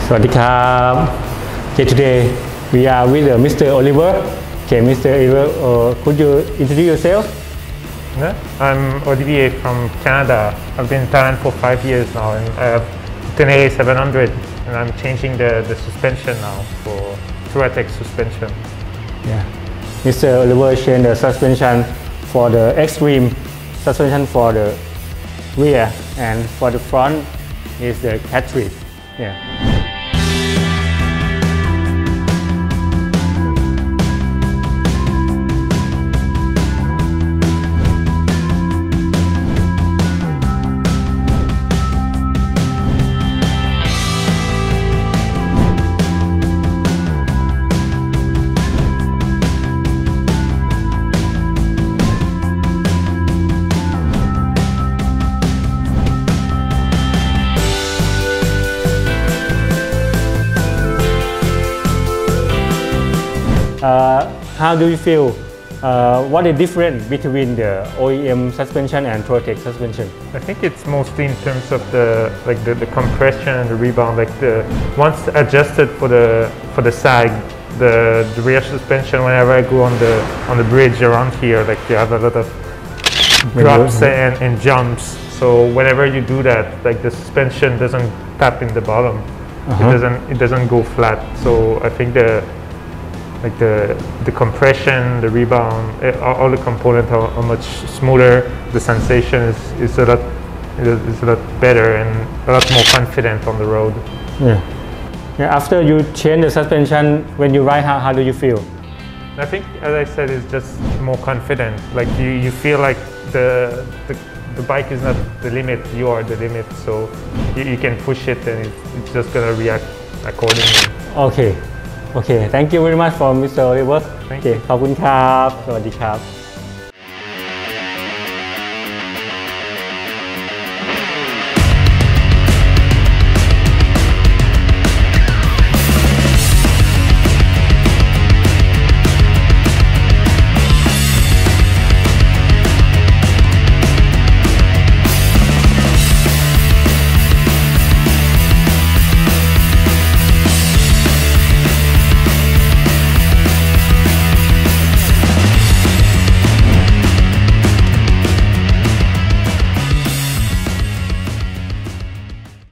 สวัสดีครับ Okay, today we are with Mr. Oliver. Okay, Mr. Oliver, could you introduce yourself? I'm Olivier from Canada. I've been in Thailand for 5 years now, and I have Touratech 700, and I'm changing the suspension now for Touratech suspension. Yeah, Mr. Oliver changed the suspension for the extreme suspension for the rear, and for the front is the Cartridge. Yeah. How do you feel? What is different between the OEM suspension and Touratech suspension? I think it's mostly in terms of the compression and the rebound. Once adjusted for the sag, the rear suspension. Whenever I go on the bridge around here, you have a lot of drops and jumps. So whenever you do that, the suspension doesn't tap in the bottom. It doesn't go flat. So I think the compression, the rebound, all the components are much smoother. The sensation is a lot better and a lot more confident on the road. Yeah. After you change the suspension, when you ride, how do you feel? I think, as I said, it's just more confident. You feel like the bike is not the limit, you are the limit. So you can push it and it's just gonna react accordingly. Okay. Thank you very much for Mr. Oliver. ขอบคุณครับ สวัสดีครับ